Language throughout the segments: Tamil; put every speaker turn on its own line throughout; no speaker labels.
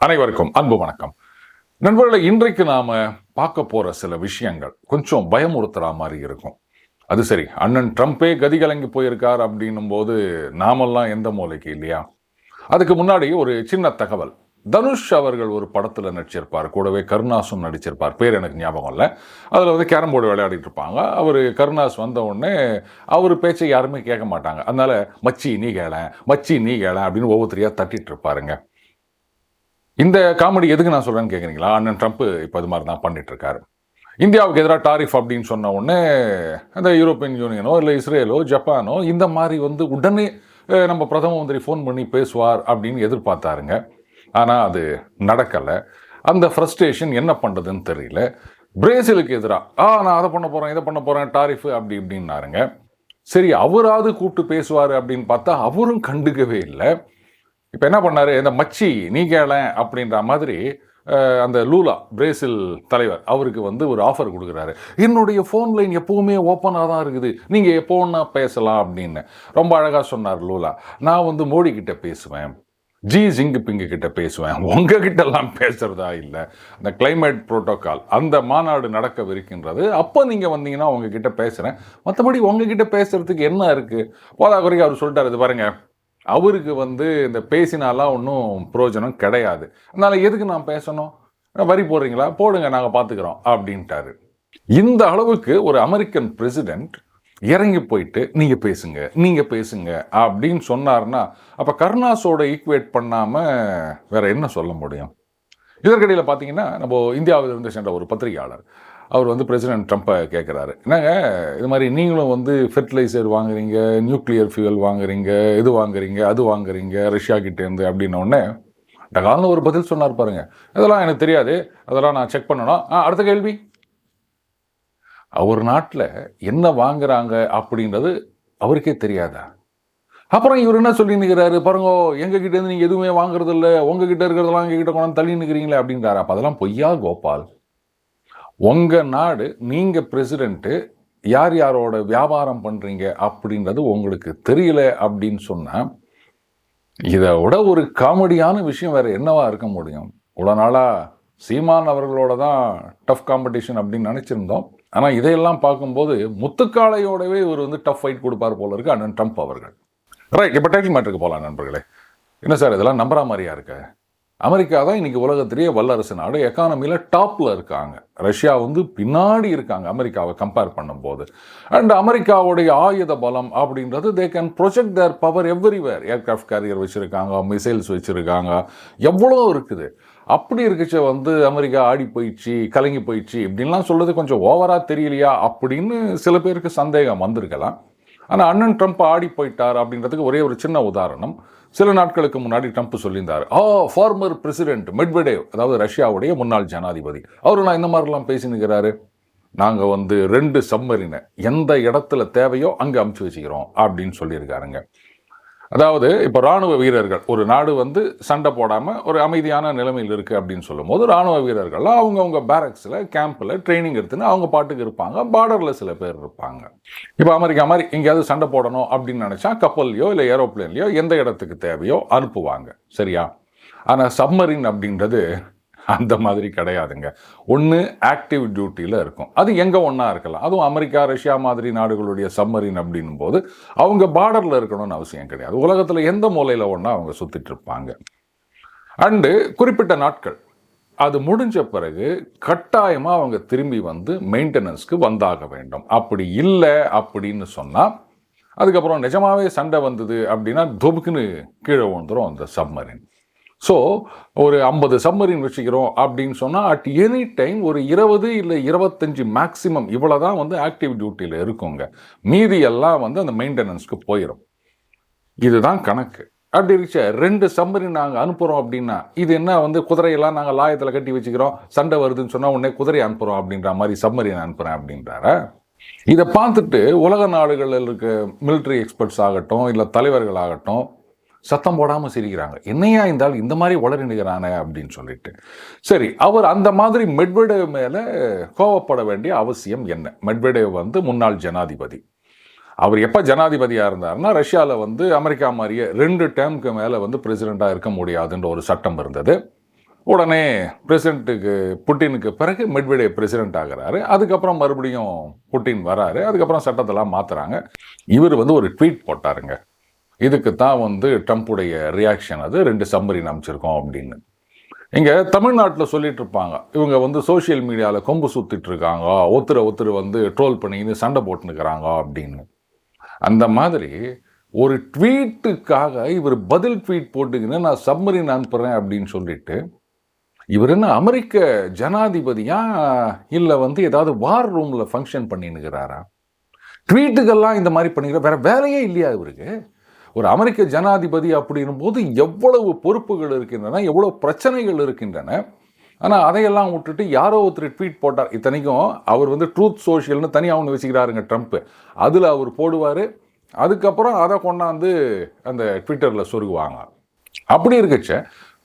அனைவருக்கும் அன்பு வணக்கம் நண்பர்களை. இன்றைக்கு நாம பார்க்க போற சில விஷயங்கள் கொஞ்சம் பயமுறுத்துற மாதிரி இருக்கும். அது சரி, அண்ணன் ட்ரம்ப்பே கதிகலங்கி போயிருக்கார் அப்படின்னும் போது நாமெல்லாம் எந்த மூலைக்கு இல்லையா? அதுக்கு முன்னாடி ஒரு சின்ன தகவல். தனுஷ் அவர்கள் ஒரு படத்துல நடிச்சிருப்பார், கூடவே கருணாசும் நடிச்சிருப்பார். பேர் எனக்கு ஞாபகம் இல்லை. அதுல வந்து கேரம் போர்டு விளையாடிட்டு இருப்பாங்க. அவர் கருணாஸ் வந்த உடனே அவர் பேச்சை யாருமே கேட்க மாட்டாங்க. அதனால மச்சி நீ கேள அப்படின்னு ஒவ்வொருத்தரையா தட்டிட்டு இருப்பாருங்க. இந்த காமெடி எதுக்கு நான் சொல்றேன்னு கேட்குறீங்களா? அண்ணன் ட்ரம்ப் இப்போ அது மாதிரி தான் பண்ணிட்டு இருக்காரு. இந்தியாவுக்கு எதிராக டாரிஃப் அப்படின்னு சொன்ன உடனே அந்த யூரோப்பியன் யூனியனோ இல்லை இஸ்ரேலோ ஜப்பானோ இந்த மாதிரி வந்து உடனே நம்ம பிரதம மந்திரி ஃபோன் பண்ணி பேசுவார் அப்படின்னு எதிர்பார்த்தாருங்க. ஆனால் அது நடக்கலை. அந்த ஃப்ரஸ்ட்ரேஷன் என்ன பண்ணுறதுன்னு தெரியல. பிரேசிலுக்கு எதிராக நான் அதை பண்ண போகிறேன் இதை பண்ண போகிறேன் டாரிஃப் அப்படி இப்படின்னாருங்க. சரி, அவராவது கூப்பிட்டு பேசுவார் அப்படின்னு பார்த்தா அவரும் கண்டுக்கவே இல்லை. இப்போ என்ன பண்ணாரு, இந்த மச்சி நீ கேள அப்படின்ற மாதிரி அந்த லூலா பிரேசில் தலைவர் அவருக்கு வந்து ஒரு ஆஃபர் கொடுக்குறாரு. என்னுடைய ஃபோன் லைன் எப்போவுமே ஓப்பனாக தான் இருக்குது, நீங்கள் எப்போ ஒன்றா பேசலாம் அப்படின்னு ரொம்ப அழகாக சொன்னார் லூலா. நான் வந்து மோடி கிட்ட பேசுவேன், ஜி ஜிங்பிங் கிட்ட பேசுவேன், உங்ககிட்டலாம் பேசுறதா இல்லை. அந்த கிளைமேட் புரோட்டோக்கால் அந்த மாநாடு நடக்கவிருக்கின்றது, அப்போ நீங்கள் வந்தீங்கன்னா உங்ககிட்ட பேசுகிறேன், மற்றபடி உங்ககிட்ட பேசுறதுக்கு என்ன இருக்குது? போதாக்குறைக்கு அவர் சொல்லிட்டார், இது பாருங்க அவருக்கு வந்து இந்த பேசினாலாம் ஒன்றும் பிரயோஜனம் கிடையாது, அதனால எதுக்கு நான் பேசணும், வரி போடுறீங்களா போடுங்க நாங்கள் பார்த்துக்கிறோம் அப்படின்ட்டாரு. இந்த அளவுக்கு ஒரு அமெரிக்கன் பிரசிடென்ட் இறங்கி போயிட்டு நீங்கள் பேசுங்க அப்படின்னு சொன்னார்னா அப்போ கருணாஸோட ஈக்குவேட் பண்ணாமல் வேற என்ன சொல்ல முடியும்? இதற்கிடையில் பார்த்தீங்கன்னா நம்ம இந்தியாவிலிருந்து சென்ற ஒரு பத்திரிகையாளர் அவர் வந்து பிரசிடென்ட் ட்ரம்ப்பை கேட்குறாரு, என்னங்க இது மாதிரி நீங்களும் வந்து ஃபெர்டிலைசர் வாங்குறீங்க, நியூக்ளியர் ஃபியூவல் வாங்குறீங்க, இது வாங்குறீங்க அது வாங்குறீங்க ரஷ்யா கிட்டேருந்து அப்படின்னோடனே டகால்னு ஒரு பதில் சொன்னார் பாருங்க. இதெல்லாம் எனக்கு தெரியாது, அதெல்லாம் நான் செக் பண்ணணும். அடுத்த கேள்வி, அவர் நாட்டில் என்ன வாங்குறாங்க அப்படின்றது அவருக்கே தெரியாதா? அப்புறம் இவர் என்ன சொல்லி நிற்கிறாரு பாருங்க, எங்ககிட்ட இருந்து நீங்கள் எதுவுமே வாங்குறது இல்லை, உங்ககிட்ட இருக்கிறதெல்லாம் எங்ககிட்ட கொண்டாந்து தள்ளி நிற்கிறீங்களே அப்படின்றாரு. அப்போ அதெல்லாம் பொய்யா கோபால்? உங்கள் நாடு, நீங்கள் பிரசிடென்ட்டு, யார் யாரோட வியாபாரம் பண்ணுறீங்க அப்படின்றது உங்களுக்கு தெரியல அப்படின்னு சொன்னால் இதை விட ஒரு காமெடியான விஷயம் வேறு என்னவா இருக்க முடியும்? இவ்வளோ நாளாக சீமான் அவர்களோட தான் டஃப் காம்படிஷன் அப்படின்னு நினச்சிருந்தோம். ஆனால் இதையெல்லாம் பார்க்கும்போது முத்துக்காளையோடவே இவர் வந்து டஃப் ஃபைட் கொடுப்பார் போல இருக்கு அண்ணன் ட்ரம்ப் அவர்கள். ரைட், இப்போ டைட்டில் மேட்டருக்கு போகலாம் நண்பர்களே. என்ன சார் இதெல்லாம் நம்புற மாதிரியா இருக்கு? அமெரிக்கா தான் இன்னைக்கு உலகத்திலேயே வல்லரசு நாடு, எக்கானமியில் டாப்பில் இருக்காங்க. ரஷ்யா வந்து பின்னாடி இருக்காங்க அமெரிக்காவை கம்பேர் பண்ணும்போது. அண்ட் அமெரிக்காவுடைய ஆயுத பலம் அப்படின்றது they can project their power everywhere. Aircraft carrier வச்சுருக்காங்க, மிசைல்ஸ் வச்சுருக்காங்க, எவ்வளோ இருக்குது. அப்படி இருக்குச்சு வந்து அமெரிக்கா ஆடி போயிடுச்சு, கலங்கி போயிடுச்சு இப்படின்லாம் சொல்கிறது கொஞ்சம் ஓவராக தெரியலையா அப்படின்னு சில பேருக்கு சந்தேகம் வந்திருக்கலாம். ஆனால் அண்ணன் ட்ரம்ப் ஆடி போயிட்டார் அப்படின்றதுக்கு ஒரே ஒரு சின்ன உதாரணம். சில நாட்களுக்கு முன்னாடி ட்ரம்ப் சொல்லியிருந்தார், ஃபார்மர் பிரசிடென்ட் மெட்வெடேவ், அதாவது ரஷ்யாவுடைய முன்னாள் ஜனாதிபதி, அவரு நான் இந்த மாதிரிலாம் பேசினுக்கிறாரு, நாங்கள் வந்து 2 சப்மரீனை எந்த இடத்துல தேவையோ அங்கே அமுச்சு வச்சுக்கிறோம் அப்படின்னு சொல்லியிருக்காருங்க. அதாவது இப்போ இராணுவ வீரர்கள், ஒரு நாடு வந்து சண்டை போடாமல் ஒரு அமைதியான நிலைமையில் இருக்குது அப்படின்னு சொல்லும்போது இராணுவ வீரர்கள்லாம் அவங்கவுங்க பேரக்ஸில் கேம்பில் ட்ரைனிங் எடுத்துன்னு அவங்க பாட்டுக்கு இருப்பாங்க. பார்டரில் சில பேர் இருப்பாங்க. இப்போ அமெரிக்கா மாதிரி எங்கேயாவது சண்டை போடணும் அப்படின்னு நினச்சா கப்பல்லையோ இல்லை ஏரோப்ளேன்லையோ எந்த இடத்துக்கு தேவையோ அனுப்புவாங்க, சரியா? ஆனால் சப்மரீன் அப்படின்றது அந்த மாதிரி கிடையாதுங்க. ஒன்று ஆக்டிவ் டியூட்டியில் இருக்கும், அது எங்கே ஒன்றா இருக்கலாம். அதுவும் அமெரிக்கா ரஷ்யா மாதிரி நாடுகளுடைய சப்மரீன் அப்படின்னும் போது அவங்க பார்டரில் இருக்கணும்னு அவசியம் கிடையாது. உலகத்தில் எந்த மூலையில் ஒன்றா அவங்க சுற்றிட்டு இருப்பாங்க. அண்டு குறிப்பிட்ட நாட்கள் அது முடிஞ்ச பிறகு கட்டாயமாக அவங்க திரும்பி வந்து மெயின்டெனன்ஸ்க்கு வந்தாக வேண்டும். அப்படி இல்லை அப்படின்னு சொன்னால் அதுக்கப்புறம் நிஜமாவே சண்டை வந்தது அப்படின்னா தொபுக்குன்னு கீழே விழுந்துடும் அந்த சப்மரீன். ஸோ ஒரு 50 சப்மரீன் வச்சுக்கிறோம் அப்படின்னு சொன்னால் அட் எனி டைம் ஒரு 20 இல்லை 25 மேக்சிமம் இவ்வளோ தான் வந்து ஆக்டிவ் டியூட்டியில் இருக்குங்க. மீதி எல்லாம் வந்து அந்த மெயின்டெனன்ஸ்க்கு போயிடும். இதுதான் கணக்கு. அப்படி இருந்துச்சு 2 சப்மரீன் நாங்கள் அனுப்புகிறோம் அப்படின்னா இது என்ன வந்து குதிரையெல்லாம் நாங்கள் லாயத்தில் கட்டி வச்சுக்கிறோம், சண்டை வருதுன்னு சொன்னால் உடனே குதிரையை அனுப்புகிறோம் அப்படின்ற மாதிரி சப்மரீன் அனுப்புகிறேன் அப்படின்றார. இதை பார்த்துட்டு உலக நாடுகளில் இருக்க மிலிட்ரி எக்ஸ்பர்ட்ஸ் ஆகட்டும் இல்லை தலைவர்கள் ஆகட்டும் சத்தம் போடாமல் சிரிக்கிறாங்க. என்னையா இருந்தால் இந்த மாதிரி வளரினுகிறானே அப்படின்னு சொல்லிட்டு. சரி, அவர் அந்த மாதிரி மெட்வெடேவ் மேலே கோவப்பட வேண்டிய அவசியம் என்ன? மெட்வெடேவ் வந்து முன்னாள் ஜனாதிபதி. அவர் எப்போ ஜனாதிபதியாக இருந்தாருன்னா ரஷ்யாவில் வந்து அமெரிக்கா மாதிரியே 2 டேர்முக்கு மேலே வந்து பிரசிடெண்ட்டாக இருக்க முடியாதுன்ற ஒரு சட்டம் இருந்தது. உடனே பிரசிடென்ட்டுக்கு புட்டினுக்கு பிறகு மெட்வெடேவ் பிரசிடென்ட் ஆகிறாரு. அதுக்கப்புறம் மறுபடியும் புட்டின் வராரு. அதுக்கப்புறம் சட்டத்தெல்லாம் மாற்றுறாங்க. இவர் வந்து ஒரு ட்வீட் போட்டாருங்க. இதுக்கு தான் வந்து ட்ரம்ப்புடைய ரியாக்ஷன், அது 2 சப்மரீன் அமைச்சிருக்கோம் அப்படின்னு. இங்கே தமிழ்நாட்டில் சொல்லிட்டு இருப்பாங்க, இவங்க வந்து சோஷியல் மீடியாவில் கொம்பு சுற்றிட்டு இருக்காங்க, ஒருத்தர் வந்து ட்ரோல் பண்ணின்னு சண்டை போட்டுனுக்கிறாங்க அப்படின்னு. அந்த மாதிரி ஒரு ட்வீட்டுக்காக இவர் பதில் ட்வீட் போட்டுக்கின்னு நான் சப்மரீன் அனுப்புகிறேன் அப்படின்னு சொல்லிட்டு, இவர் என்ன அமெரிக்க ஜனாதிபதியா இல்லை வந்து ஏதாவது வார் ரூமில் ஃபங்க்ஷன் பண்ணின்னுக்கிறாரா? ட்வீட்டுக்கெல்லாம் இந்த மாதிரி பண்ணிக்கிற வேற வேலையே இல்லையா இவருக்கு? ஒரு அமெரிக்க ஜனாதிபதி அப்படின்னும் போது எவ்வளவு பொறுப்புகள் இருக்கின்றன, எவ்வளவு பிரச்சனைகள் இருக்கின்றன. ஆனால் அதையெல்லாம் விட்டுட்டு யாரோ ஒருத்தர் ட்வீட் போட்டார். இத்தனைக்கும் அவர் வந்து ட்ரூத் சோஷியல்னு தனியாக ஒன்று வச்சுக்கிறாருங்க ட்ரம்ப். அதில் அவர் போடுவார். அதுக்கப்புறம் அதை கொண்டாந்து அந்த ட்விட்டரில் சொருகுவாங்க. அப்படி இருக்கச்ச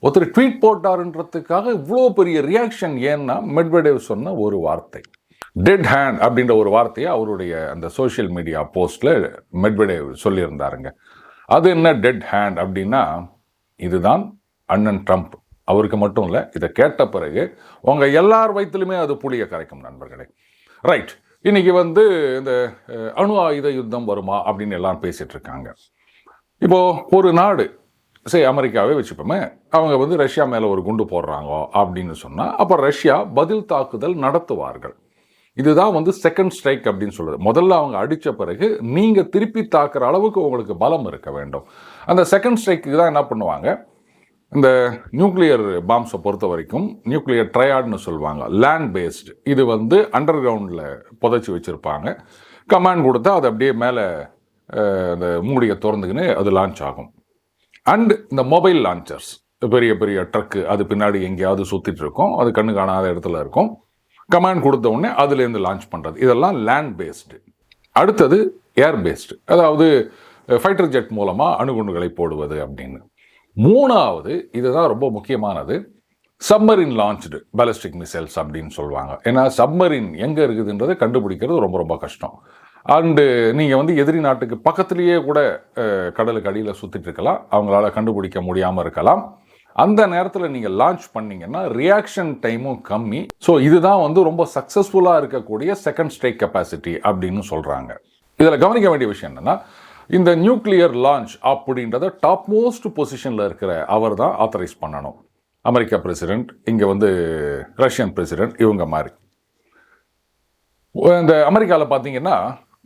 ஒருத்தர் ட்வீட் போட்டாருன்றதுக்காக இவ்வளோ பெரிய ரியாக்ஷன். ஏன்னா மெட்வெடேவ் சொன்ன ஒரு வார்த்தை, டெட் ஹேண்ட் அப்படின்ற ஒரு வார்த்தையை அவருடைய அந்த சோஷியல் மீடியா போஸ்ட்டில் மெட்வெடேவ் சொல்லியிருந்தாருங்க. அது என்ன டெட் ஹேண்ட் அப்படின்னா, இதுதான் அண்ணன் ட்ரம்ப். அவருக்கு மட்டும் இல்லை, இதை கேட்ட பிறகு உங்கள் எல்லார் வயிற்றிலுமே அது புளிய கரைக்கும் நண்பர்களே. ரைட், இன்னைக்கு வந்து இந்த அணு ஆயுத யுத்தம் வருமா அப்படின்னு எல்லாம் பேசிட்டு இருக்காங்க. இப்போது ஒரு நாடு, அமெரிக்காவே வச்சுப்போமே, அவங்க வந்து ரஷ்யா மேலே ஒரு குண்டு போடுறாங்க அப்படின்னு சொன்னால் அப்போ ரஷ்யா பதில் தாக்குதல் நடத்துவார்கள். இதுதான் வந்து செகண்ட் ஸ்ட்ரைக் அப்படின்னு சொல்லுது. முதல்ல அவங்க அடித்த பிறகு நீங்கள் திருப்பி தாக்குற அளவுக்கு உங்களுக்கு பலம் இருக்க வேண்டும். அந்த செகண்ட் ஸ்ட்ரைக்கு தான் என்ன பண்ணுவாங்க, இந்த நியூக்ளியர் பாம்ஸை பொறுத்த வரைக்கும் நியூக்ளியர் ட்ரையாட்னு சொல்லுவாங்க, லேண்ட் பேஸ்டு. இது வந்து அண்டர் கிரவுண்டில் புதைச்சி வச்சுருப்பாங்க. கமாண்ட் கொடுத்தா அது அப்படியே மேலே அந்த மூடியை திறந்துக்கின்னு அது லான்ச் ஆகும். அண்ட் இந்த மொபைல் லான்ச்சர்ஸ், பெரிய பெரிய ட்ரக்கு, அது பின்னாடி எங்கேயாவது சுற்றிட்டு இருக்கும், அது கண்ணு காணாத இடத்துல இருக்கும். கமாண்ட் கொடுத்த உடனே அதுலேருந்து லான்ச் பண்ணுறது, இதெல்லாம் லேண்ட் பேஸ்டு. அடுத்தது ஏர் பேஸ்டு, அதாவது ஃபைட்டர் ஜெட் மூலமாக அணுகுண்டுகளை போடுவது அப்படின்னு. மூணாவது, இதுதான் ரொம்ப முக்கியமானது, சப்மரின் லான்ச்டு பாலிஸ்டிக் மிசைல்ஸ் அப்படின்னு சொல்லுவாங்க. ஏன்னா சப்மரின் எங்கே இருக்குதுன்றதை கண்டுபிடிக்கிறது ரொம்ப ரொம்ப கஷ்டம். அண்டு நீங்கள் வந்து எதிரி நாட்டுக்கு பக்கத்துலேயே கூட கடலுக்கு அடியில் சுற்றிட்டு இருக்கலாம், அவங்களால கண்டுபிடிக்க முடியாமல் இருக்கலாம். அந்த நேரத்தில் நீங்கள் லான்ச் பண்ணிங்கன்னா ரியாக்ஷன் டைமும் கம்மி. ஸோ இதுதான் வந்து ரொம்ப சக்ஸஸ்ஃபுல்லாக இருக்கக்கூடிய செகண்ட் ஸ்ட்ரைக் கெப்பாசிட்டி அப்படின்னு சொல்கிறாங்க. இதில் கவனிக்க வேண்டிய விஷயம் என்னென்னா, இந்த நியூக்ளியர் லான்ச் அப்படின்றத டாப் மோஸ்ட் பொசிஷனில் இருக்கிற அவர் தான் ஆத்தரைஸ் பண்ணணும். அமெரிக்கா பிரசிடென்ட், இங்கே வந்து ரஷ்யன் பிரசிடென்ட், இவங்க மாதிரி. இந்த அமெரிக்காவில் பார்த்தீங்கன்னா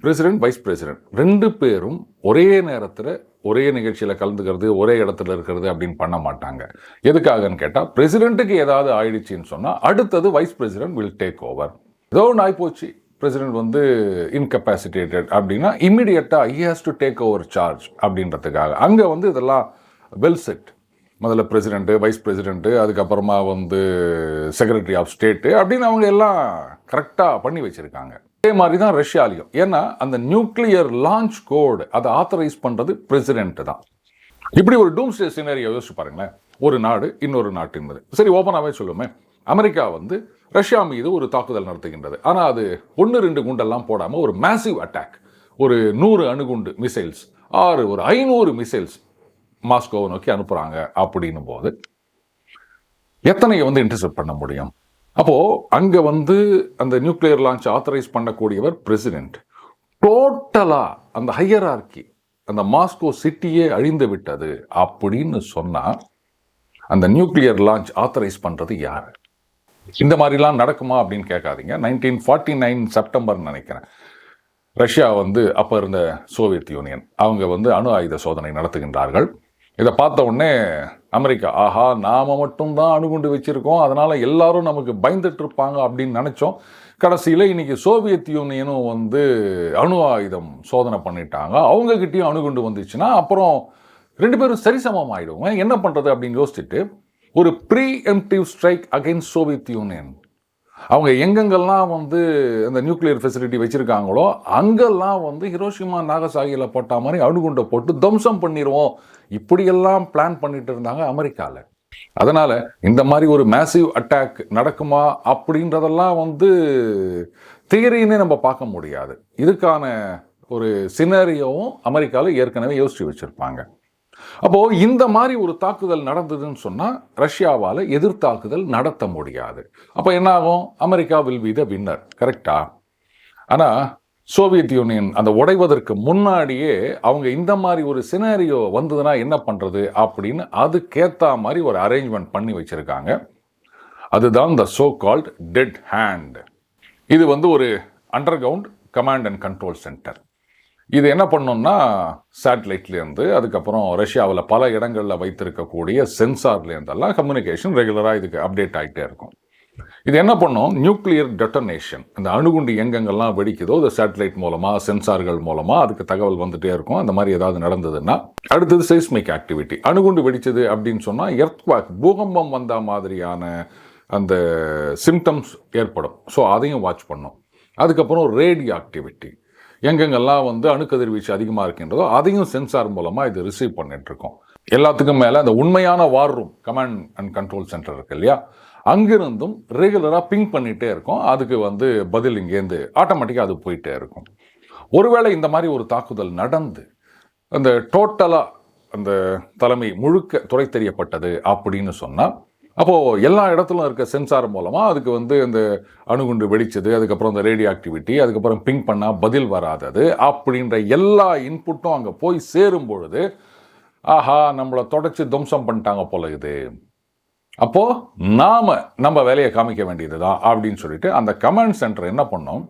பிரசிடென்ட், வைஸ் பிரசிடென்ட் 2 பேரும் ஒரே நேரத்தில் ஒரே நிகழ்ச்சியில் கலந்துக்கிறது, ஒரே இடத்துல இருக்கிறது அப்படின்னு பண்ண மாட்டாங்க. எதுக்காகன்னு கேட்டால், பிரசிடென்ட்டுக்கு ஏதாவது ஆயிடுச்சின்னு சொன்னால் அடுத்தது vice president will take over. ஏதோ ஒன்று ஆகிப்போச்சு, பிரசிடென்ட் வந்து இன்கெப்பாசிட்டேட்டட் அப்படின்னா இம்மிடியட்டாக he has to take over charge அப்படின்றதுக்காக அங்கே வந்து இதெல்லாம் வெல் செட். முதல்ல பிரசிடென்ட்டு, வைஸ் பிரசிடென்ட்டு, அதுக்கப்புறமா வந்து செக்ரட்டரி ஆஃப் ஸ்டேட்டு அப்படின்னு அவங்க எல்லாம் கரெக்டாக பண்ணி வச்சுருக்காங்க. அதே மாதிரி தான் ரஷ்யாலையும். ஏன்னா அந்த நியூக்ளியர் லான்ச் கோடு அதை ஆத்தரைஸ் பண்ணுறது பிரசிடென்ட் தான். இப்படி ஒரு டூம்ஸ்டே சினாரியோ யோசிச்சு பாருங்களேன். ஒரு நாடு இன்னொரு நாட்டின் மீது, சரி ஓப்பனாகவே சொல்லுமே, அமெரிக்கா வந்து ரஷ்யா மீது ஒரு தாக்குதல் நடத்துகின்றது. ஆனால் அது 1-2 குண்டெல்லாம் போடாமல் ஒரு மேசிவ் அட்டாக், ஒரு 100 அணுகுண்டு மிசைல்ஸ் ஆறு ஒரு 500 மிசைல்ஸ் மாஸ்கோவை நோக்கி அனுப்புகிறாங்க அப்படின்னும் போது எத்தனை வந்து இன்டர்செப்ட் பண்ண முடியும்? அப்போது அங்கே வந்து அந்த நியூக்ளியர் லான்ச் ஆத்தரைஸ் பண்ணக்கூடியவர் பிரசிடென்ட். டோட்டலாக அந்த ஹையரார்கி, அந்த மாஸ்கோ சிட்டியே அழிந்து விட்டது அப்படின்னு சொன்னால் அந்த நியூக்ளியர் லான்ச் ஆத்தரைஸ் பண்ணுறது யார்? இந்த மாதிரிலாம் நடக்குமா அப்படின்னு கேட்காதீங்க. 1949 செப்டம்பர் நினைக்கிறேன், ரஷ்யா வந்து அப்போ இருந்த சோவியத் யூனியன், அவங்க வந்து அணு ஆயுத சோதனை நடத்துகின்றார்கள். இதை பார்த்த உடனே அமெரிக்கா, ஆஹா நாம் மட்டும்தான் அணுகுண்டு வச்சுருக்கோம், அதனால் எல்லாரும் நமக்கு பயந்துட்டு இருப்பாங்க அப்படின்னு நினச்சோம். கடைசியில் இன்றைக்கி சோவியத் யூனியனும் வந்து அணு ஆயுதம் சோதனை பண்ணிட்டாங்க, அவங்கக்கிட்டேயும் அணுகுண்டு வந்துச்சுன்னா அப்புறம் 2 பேரும் சரிசமம் ஆகிடுவோம், என்ன பண்ணுறது அப்படின்னு யோசிச்சுட்டு ஒரு preemptive strike against Soviet Union. அவங்க எங்கெங்கெல்லாம் வந்து அந்த நியூக்ளியர் ஃபெசிலிட்டி வச்சுருக்காங்களோ அங்கெல்லாம் வந்து ஹிரோஷிமா நாகசாகியில் போட்ட மாதிரி அணுகுண்டை போட்டு தம்சம் பண்ணிடுவோம், இப்படியெல்லாம் பிளான் பண்ணிட்டு இருந்தாங்க அமெரிக்காவில். அதனால் இந்த மாதிரி ஒரு மேசிவ் அட்டாக் நடக்குமா அப்படின்றதெல்லாம் வந்து தியரின்னே நம்ம பார்க்க முடியாது. இதுக்கான ஒரு சினரியோவும் அமெரிக்காவில் ஏற்கனவே யோசிச்சு வச்சிருப்பாங்க. அப்போ இந்த மாதிரி ஒரு தாக்குதல் நடந்ததுன்னு சொன்னா ரஷ்யாவால் எதிர்த்தாக்குதல் நடத்த முடியாது. அப்போ என்ன ஆகும்? America will be the winner. கரெக்டா? ஆனா சோவியத் யூனியன் அந்த உடைவதற்கு முன்னாடியே அவங்க இந்த மாதிரி ஒரு சினாரியோ வந்ததுன்னா என்ன பண்றது அப்படின்னு அதுக்கேற்ற மாதிரி ஒரு அரேஞ்ச்மெண்ட் பண்ணி வச்சிருக்காங்க. அதுதான் the so called dead hand. இது வந்து ஒரு underground command and control center. இது என்ன பண்ணோம்னா சேட்டலைட்லேருந்து அதுக்கப்புறம் ரஷ்யாவில் பல இடங்களில் வைத்திருக்கக்கூடிய சென்சார்லேருந்தெல்லாம் கம்யூனிகேஷன் ரெகுலராக இதுக்கு அப்டேட் ஆகிட்டே இருக்கும். இது என்ன பண்ணும்? நியூக்ளியர் டெட்டனேஷன், அந்த அணுகுண்டு எங்கெங்கெல்லாம் வெடிக்குதோ இந்த சேட்டலைட் மூலமாக சென்சார்கள் மூலமாக அதுக்கு தகவல் வந்துட்டே இருக்கும். அந்த மாதிரி ஏதாவது நடந்ததுன்னா அடுத்தது செய்ஸ்மிக் ஆக்டிவிட்டி. அணுகுண்டு வெடிச்சது அப்படின்னு சொன்னால் எர்த்குவேக், பூகம்பம் வந்த மாதிரியான அந்த சிம்டம்ஸ் ஏற்படும். ஸோ அதையும் வாட்ச் பண்ணும். அதுக்கப்புறம் ரேடியோ ஆக்டிவிட்டி, எங்கெங்கெல்லாம் வந்து அணுக்கதிர்வீச்சு அதிகமாக இருக்கின்றதோ அதையும் சென்சார் மூலமாக இது ரிசீவ் பண்ணிட்டு இருக்கோம். எல்லாத்துக்கும் மேலே அந்த உண்மையான வார் room command and control centre இருக்கு இல்லையா, அங்கிருந்தும் ரெகுலராக பிங் பண்ணிகிட்டே இருக்கும். அதுக்கு வந்து பதில் இங்கேருந்து ஆட்டோமேட்டிக்காக அது போயிட்டே இருக்கும். ஒருவேளை இந்த மாதிரி ஒரு தாக்குதல் நடந்து அந்த டோட்டலாக அந்த தலைமை முழுக்க துறை தெரியப்பட்டது அப்படின்னு சொன்னால் அப்போது எல்லா இடத்துலும் இருக்க சென்சார் மூலமாக அதுக்கு வந்து இந்த அணுகுண்டு வெடிச்சது, அதுக்கப்புறம் இந்த ரேடியோ ஆக்டிவிட்டி, அதுக்கப்புறம் பிங் பண்ணால் பதில் வராதது அப்படின்ற எல்லா இன்புட்டும் அங்கே போய் சேரும் பொழுது ஆஹா நம்மளை தொடச்சி துவம்சம் பண்ணிட்டாங்க போல இது, அப்போது நம்ம வேலையை காமிக்க வேண்டியது தான் அப்படின்னு சொல்லிட்டு அந்த கமாண்ட் சென்டர் என்ன பண்ணோம்?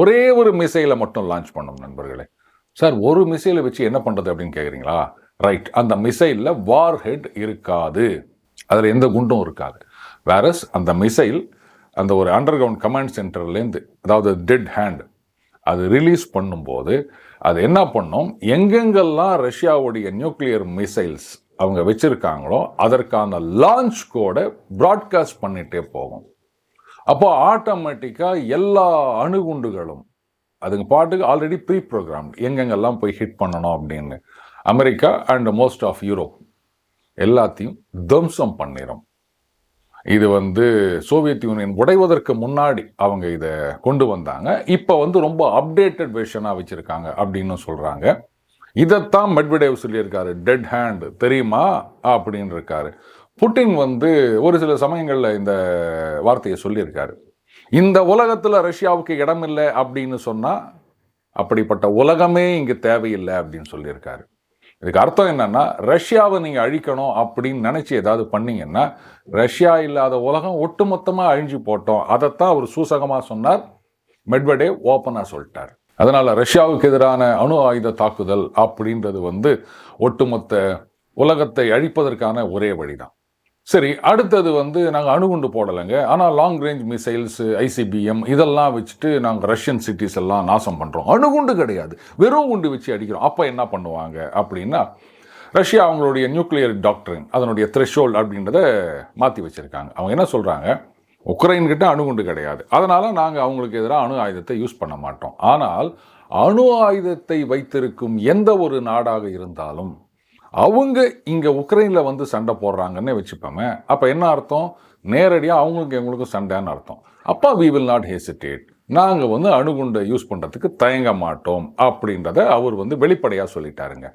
ஒரே ஒரு மிசைலை மட்டும் லான்ச் பண்ணோம். நண்பர்களே, சார் ஒரு மிசைலை வச்சு என்ன பண்ணுறது அப்படின்னு கேட்குறீங்களா? ரைட், அந்த மிசைலில் வார் ஹெட் இருக்காது, அதில் எந்த குண்டும் இருக்காது. வேறஸ் அந்த மிசைல் அந்த ஒரு அண்டர் கிரவுண்ட் கமாண்ட் சென்டர்லேருந்து, அதாவது டெட் ஹேண்ட், அது ரிலீஸ் பண்ணும்போது அது என்ன பண்ணும்? எங்கெங்கெல்லாம் ரஷ்யாவுடைய நியூக்ளியர் மிசைல்ஸ் அவங்க வச்சுருக்காங்களோ அதற்கான லான்ச் கோடை ப்ராட்காஸ்ட் பண்ணிகிட்டே போகும். அப்போ ஆட்டோமேட்டிக்காக எல்லா அணுகுண்டுகளும் அதுங்க பாட்டுக்கு ஆல்ரெடி ப்ரீ ப்ரோக்ராம் எங்கெங்கெல்லாம் போய் ஹிட் பண்ணணும் அப்படின்னு America and most of Europe எல்லாத்தையும் துவம்சம் பண்ணிடும். இது வந்து சோவியத் யூனியன் உடைவதற்கு முன்னாடி அவங்க இதை கொண்டு வந்தாங்க. இப்போ வந்து ரொம்ப அப்டேட்டட் வெர்ஷனாக வச்சுருக்காங்க அப்படின்னு சொல்கிறாங்க. இதைத்தான் மெட்வெடேவ் சொல்லியிருக்காரு, டெட் ஹேண்ட் தெரியுமா அப்படின்னு இருக்காரு. புட்டின் வந்து ஒரு சில சமயங்களில் இந்த வார்த்தையை சொல்லியிருக்காரு. இந்த உலகத்தில் ரஷ்யாவுக்கு இடமில்லை அப்படின்னு சொன்னால் அப்படிப்பட்ட உலகமே இங்கே தேவையில்லை அப்படின்னு சொல்லியிருக்காரு. இதுக்கு அர்த்தம் என்னன்னா, ரஷ்யாவை நீங்கள் அழிக்கணும் அப்படின்னு நினச்சி ஏதாவது பண்ணீங்கன்னா ரஷ்யா இல்லாத உலகம் ஒட்டுமொத்தமாக அழிஞ்சு போட்டோம். அதைத்தான் அவர் சூசகமாக சொன்னார். மெட்வெடேவ் ஓப்பனாக சொல்லிட்டார். அதனால் ரஷ்யாவுக்கு எதிரான அணு ஆயுத தாக்குதல் அப்படின்றது வந்து ஒட்டுமொத்த உலகத்தை அழிப்பதற்கான ஒரே வழிதான். சரி, அடுத்தது வந்து நாங்கள் அணுகுண்டு போடலைங்க, ஆனால் லாங் ரேஞ்ச் மிசைல்ஸ், ஐசிபிஎம் இதெல்லாம் வச்சுட்டு நாங்கள் ரஷ்யன் சிட்டிஸ் எல்லாம் நாசம் பண்ணுறோம். அணுகுண்டு கிடையாது, வெறும் குண்டு வச்சு அடிக்கிறோம். அப்போ என்ன பண்ணுவாங்க அப்படின்னா, ரஷ்யா அவங்களுடைய நியூக்ளியர் டாக்டரின், அதனுடைய த்ரெஷோல்ட் அப்படின்றத மாற்றி வச்சுருக்காங்க. அவங்க என்ன சொல்கிறாங்க? உக்ரைன்கிட்ட அணுகுண்டு கிடையாது, அதனால் நாங்கள் அவங்களுக்கு எதிராக அணு ஆயுதத்தை யூஸ் பண்ண மாட்டோம். ஆனால் அணு ஆயுதத்தை வைத்திருக்கும் எந்த ஒரு நாடாக இருந்தாலும் அவங்க இங்கே உக்ரைனில் வந்து சண்டை போடுறாங்கன்னு வச்சுப்போமே, அப்போ என்ன அர்த்தம்? நேரடியாக அவங்களுக்கு எங்களுக்கும் சண்டைன்னு அர்த்தம். அப்போ வி வில் நாட் ஹெசிடேட், நாங்கள் வந்து அணுகுண்டை யூஸ் பண்ணுறதுக்கு தயங்க மாட்டோம் அப்படின்றத அவர் வந்து வெளிப்படையாக சொல்லிட்டாருங்க.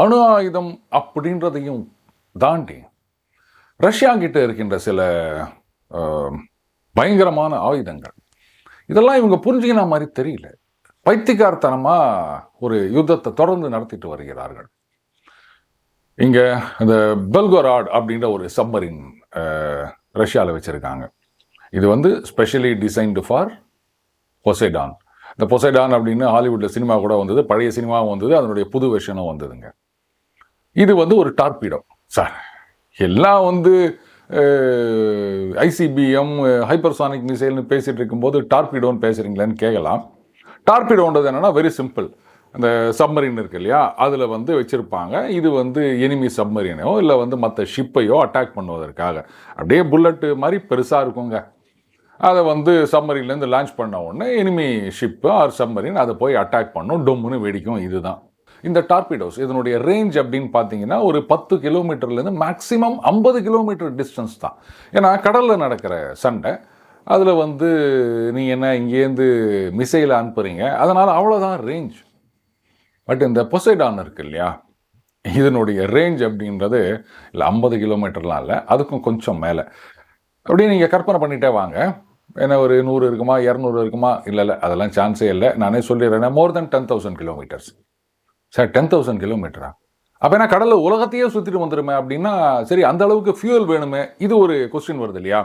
அணு ஆயுதம் அப்படின்றதையும் தாண்டி ரஷ்யா கிட்ட இருக்கின்ற சில பயங்கரமான ஆயுதங்கள், இதெல்லாம் இவங்க புரிஞ்சுக்கின மாதிரி தெரியல. பைத்தியக்காரத்தனமாக ஒரு யுத்தத்தை தொடர்ந்து நடத்திட்டு வருகிறார்கள். இங்கே இந்த பெல்கோராட் அப்படின்ற ஒரு சப்மரின் ரஷ்யாவில் வச்சுருக்காங்க. இது வந்து ஸ்பெஷலி டிசைன்டு ஃபார் பொசைடான். இந்த பொசைடான் அப்படின்னு ஹாலிவுட்டில் சினிமா கூட வந்தது, பழைய சினிமாவும் வந்தது, அதனுடைய புது வெர்ஷனும் வந்ததுங்க. இது வந்து ஒரு டார்பீடோ. சார் எல்லாம் வந்து ஐசிபிஎம் ஹைப்பர்சானிக் மிசைல்னு பேசிகிட்டு இருக்கும்போது டார்பீடோன்னு பேசுகிறீங்களேன்னு கேட்கலாம். டார்பீடோன்றது என்னென்னா வெரி சிம்பிள். அந்த சப்மரீன் இருக்கு இல்லையா, அதில் வந்து வச்சுருப்பாங்க. இது வந்து எனிமி சப்மரீனையோ இல்லை வந்து மற்ற ஷிப்பையோ அட்டாக் பண்ணுவதற்காக அப்படியே புல்லட்டு மாதிரி பெருசாக இருக்குங்க. அதை வந்து சப்மரீன்லேருந்து லான்ச் பண்ண உடனே எனிமி ஷிப்பு ஆர் சப்மரீன் அதை போய் அட்டாக் பண்ணும், டொம்முன்னு வெடிக்கும். இதுதான் இந்த டார்பீடோஸ். இதனுடைய ரேஞ்ச் அப்படின்னு பார்த்தீங்கன்னா ஒரு 10 கிலோமீட்டர்லேருந்து மேக்ஸிமம் 50 கிலோமீட்டர் டிஸ்டன்ஸ் தான். ஏன்னா கடலில் நடக்கிற சண்டை, அதில் வந்து நீங்கள் என்ன இங்கேருந்து மிசைலை அனுப்புகிறீங்க, அதனால் அவ்வளோதான் ரேஞ்ச். பட் இந்த பொசைடான் இருக்கு இல்லையா, இதனுடைய ரேஞ்ச் அப்படின்றது இல்லை 50 கிலோமீட்டர்லாம் இல்லை, அதுக்கும் கொஞ்சம் மேலே. அப்படியே நீங்கள் கற்பனை பண்ணிகிட்டே வாங்க. ஏன்னா ஒரு 100 இருக்குமா 200 இருக்குமா, இல்லை அதெல்லாம் சான்ஸே இல்லை. நானே சொல்லிடுறேன், மோர் தென் 10,000 கிலோமீட்டர்ஸ். சார் 10,000 கிலோமீட்டரா? அப்போ என்ன கடலில் உலகத்தையே சுற்றிட்டு வந்துடுமே அப்படின்னா, சரி அந்த அளவுக்கு ஃபியூல் வேணுமே, இது ஒரு கொஸ்டின் வருது இல்லையா.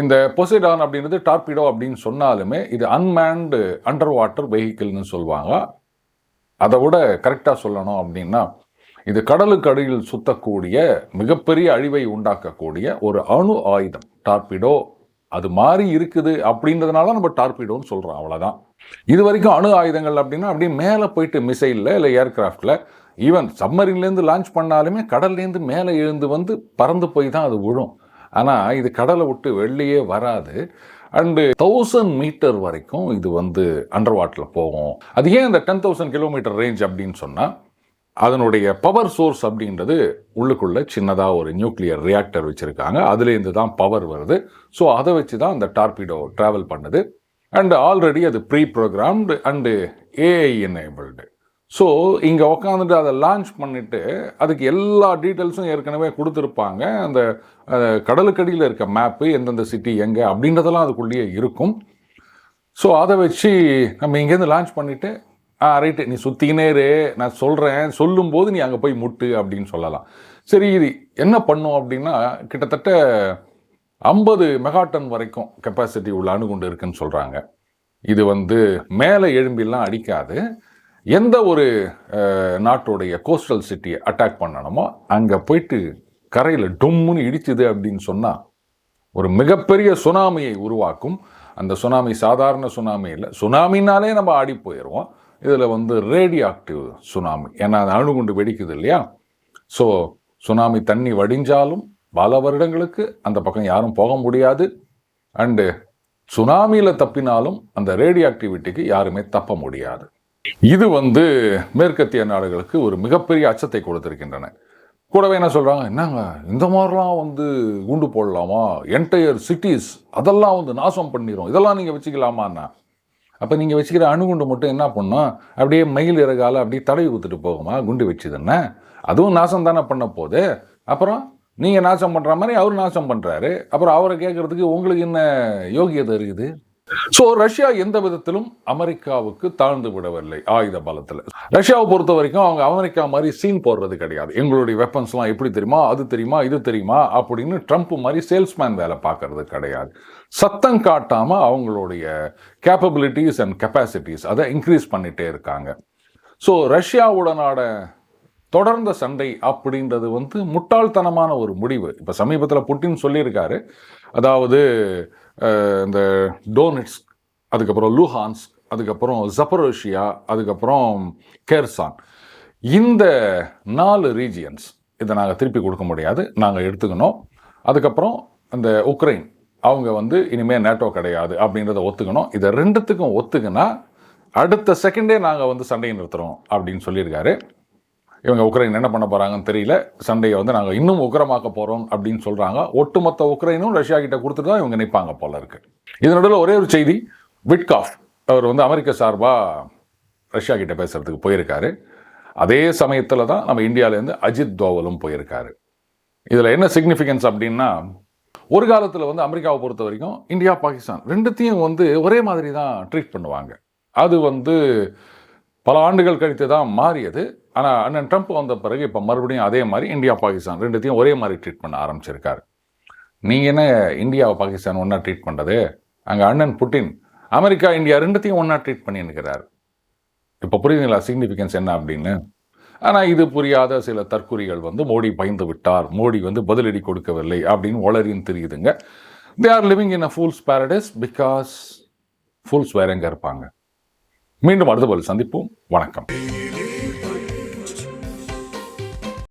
இந்த பொசைடான் அப்படின்றது டார்பிடோ அப்படின்னு சொன்னாலுமே இது அன்மேன்டு அண்டர் வாட்டர் வெஹிக்கிள்னு சொல்லுவாங்க. அதை விட கரெக்டாக சொல்லணும் அப்படின்னா, இது கடலுக்கு அடியில் சுத்தக்கூடிய மிகப்பெரிய அழிவை உண்டாக்கக்கூடிய ஒரு அணு ஆயுதம் டார்பிடோ. அது மாதிரி இருக்குது அப்படின்றதுனால நம்ம டார்பிடோன்னு சொல்கிறோம், அவ்வளோதான். இது வரைக்கும் அணு ஆயுதங்கள் அப்படின்னா அப்படியே மேலே போயிட்டு மிசைலில் இல்லை ஏர்கிராஃப்டில், ஈவன் சப்மரீன்லேருந்து லான்ச் பண்ணாலுமே கடல்லேருந்து மேலே எழுந்து வந்து பறந்து போய் தான் அது விழும். ஆனால் இது கடலை விட்டு வெளியே வராது. அண்டு 1000 மீட்டர் வரைக்கும் இது வந்து அண்டர் வாட்டரில் போகும். அது ஏன் இந்த 10,000 கிலோமீட்டர் ரேஞ்ச் அப்படின்னு சொன்னால், அதனுடைய பவர் சோர்ஸ் அப்படின்றது உள்ளுக்குள்ளே சின்னதாக ஒரு நியூக்ளியர் ரியாக்டர் வச்சுருக்காங்க. அதுலேருந்து தான் பவர் வருது. ஸோ அதை வச்சு தான் அந்த டார்பிடோ ட்ராவல் பண்ணுது. அண்டு ஆல்ரெடி அது pre programmed and AI enabled. So இங்கே உக்காந்துட்டு அதை லான்ச் பண்ணிவிட்டு அதுக்கு எல்லா டீட்டெயில்ஸும் ஏற்கனவே கொடுத்துருப்பாங்க. அந்த கடலுக்கடியில் இருக்க மேப்பு, எந்தெந்த சிட்டி எங்கே அப்படின்றதெல்லாம் அதுக்குள்ளேயே இருக்கும். ஸோ அதை வச்சு நம்ம இங்கேருந்து லான்ச் பண்ணிவிட்டு, ரைட்டு நீ சுற்றினே இரு, நான் சொல்கிறேன், சொல்லும்போது நீ அங்கே போய் முட்டு அப்படின்னு சொல்லலாம். சரி, இது என்ன பண்ணும் அப்படின்னா, கிட்டத்தட்ட 50 மெகாட்டன் வரைக்கும் கெப்பாசிட்டி உள்ள அணுகுண்டு இருக்குன்னு சொல்கிறாங்க. இது வந்து மேலே எழும்பிலாம் அடிக்காது. எந்த ஒரு நாட்டுடைய கோஸ்டல் சிட்டியை அட்டாக் பண்ணணுமோ அங்கே போயிட்டு கரையில் டொம்முன்னு இடிச்சுது அப்படின்னு சொன்னால் ஒரு மிகப்பெரிய சுனாமியை உருவாக்கும். அந்த சுனாமி சாதாரண சுனாமி இல்லை, சுனாமினாலே நம்ம ஆடி போயிடுவோம். இதில் வந்து ரேடியோ ஆக்டிவ் சுனாமி, ஏன்னா அது அணுகுண்டு வெடிக்குது இல்லையா. ஸோ சுனாமி தண்ணி வடிஞ்சாலும் பல வருடங்களுக்கு அந்த பக்கம் யாரும் போக முடியாது. அண்டு சுனாமியில் தப்பினாலும் அந்த ரேடியோ ஆக்டிவிட்டிக்கு யாருமே தப்ப முடியாது. இது வந்து மேற்கத்திய நாடுகளுக்கு ஒரு மிகப்பெரிய அச்சத்தை கொடுத்திருக்கின்றன. கூடவே என்ன சொல்கிறாங்க, என்னங்க இந்த மாதிரிலாம் வந்து குண்டு போடலாமா, என்டையர் சிட்டிஸ் அதெல்லாம் வந்து நாசம் பண்ணிடும், இதெல்லாம் நீங்கள் வச்சுக்கலாமான்னா. அப்போ நீங்கள் வச்சுக்கிற அணுகுண்டு மட்டும் என்ன பண்ணோம், அப்படியே மயில் இறகால அப்படியே தடவி ஊற்றுட்டு போகுமா, குண்டு வச்சுதுன்னா அதுவும் நாசம் தானே பண்ண போகுது. அப்புறம் நீங்கள் நாசம் பண்ணுற மாதிரி அவர் நாசம் பண்ணுறாரு, அப்புறம் அவரை கேட்குறதுக்கு உங்களுக்கு என்ன யோகியதை இருக்குது. ஸோ ரஷ்யா எந்த விதத்திலும் அமெரிக்காவுக்கு தாழ்ந்து விடவில்லை ஆயுத பலத்தில். ரஷ்யாவை பொறுத்த வரைக்கும் அவங்க அமெரிக்கா மாதிரி சீன் போடுறது கிடையாது. எங்களுடைய வெப்பன்ஸ்லாம் எப்படி தெரியுமா, அது தெரியுமா, இது தெரியுமா அப்படின்னு ட்ரம்ப் மாதிரி சேல்ஸ்மேன் வேலை பார்க்கறது கிடையாது. சத்தம் காட்டாமல் அவங்களுடைய கேப்பபிலிட்டிஸ் அண்ட் கெப்பாசிட்டிஸ் அதை இன்க்ரீஸ் பண்ணிகிட்டே இருக்காங்க. ஸோ ரஷ்யாவுடனான தொடர்ந்த சண்டை அப்படின்றது வந்து முட்டாள்தனமான ஒரு முடிவு. இப்போ சமீபத்தில் புட்டின் சொல்லியிருக்காரு, அதாவது இந்த டோனெட்ஸ்க், அதுக்கப்புறம் லூஹான்ஸ்க், அதுக்கப்புறம் ஜப்பரோஷியா, அதுக்கப்புறம் கேர்சான், இந்த 4 ரீஜியன்ஸ் இதை நாங்கள் திருப்பி கொடுக்க முடியாது, நாங்கள் எடுத்துக்கணும். அதுக்கப்புறம் அந்த உக்ரைன் அவங்க வந்து இனிமேல் நேட்டோ கிடையாது அப்படின்றத ஒத்துக்கணும். இதை ரெண்டுத்துக்கும் ஒத்துக்குன்னா அடுத்த செகண்டே நாங்கள் வந்து சண்டையை நிறுத்துகிறோம் அப்படின்னு சொல்லியிருக்காரு. இவங்க உக்ரைன் என்ன பண்ண போகிறாங்கன்னு தெரியல. சண்டையை வந்து நாங்கள் இன்னும் உக்கிரமாக்க போகிறோம் அப்படின்னு சொல்கிறாங்க. ஒட்டுமொத்த உக்ரைனும் ரஷ்யா கிட்ட கொடுத்துட்டு தான் இவங்க நிற்பாங்க போல இருக்கு. இதனோட ஒரே ஒரு செய்தி, விட்காஃப் அவர் வந்து அமெரிக்க சார்பாக ரஷ்யா கிட்ட பேசுறதுக்கு போயிருக்காரு. அதே சமயத்தில் தான் நம்ம இந்தியாவிலேருந்து அஜித் தோவலும் போயிருக்காரு. இதில் என்ன சிக்னிஃபிகன்ஸ் அப்படின்னா, ஒரு காலத்தில் வந்து அமெரிக்காவை பொறுத்த வரைக்கும் இந்தியா பாகிஸ்தான் ரெண்டுத்தையும் வந்து ஒரே மாதிரி தான் ட்ரீட் பண்ணுவாங்க. அது வந்து பல ஆண்டுகள் கழித்து தான் மாறியது. ஆனால் அண்ணன் ட்ரம்ப் வந்த பிறகு இப்போ மறுபடியும் அதே மாதிரி இந்தியா பாகிஸ்தான் ரெண்டுத்தையும் ஒரே மாதிரி ட்ரீட் பண்ண ஆரம்பிச்சிருக்காரு. நீங்கள் என்ன இந்தியாவை பாகிஸ்தான் ஒன்றா ட்ரீட் பண்ணுறது, அங்கே அண்ணன் புட்டின் அமெரிக்கா இந்தியா ரெண்டுத்தையும் ஒன்றா ட்ரீட் பண்ணியிருக்கிறார். இப்போ புரியுதுங்களா சிக்னிஃபிகன்ஸ் என்ன அப்படின்னு. ஆனால் இது புரியாத சில தற்குறிகள் வந்து மோடி பயந்து விட்டார், மோடி வந்து பதிலடி கொடுக்கவில்லை அப்படின்னு ஒளரின்னு தெரியுதுங்க. They are living in a fools paradise because fools வேற எங்கே இருப்பாங்க. மீண்டும் அடுத்த பதில் சந்திப்போம். வணக்கம்.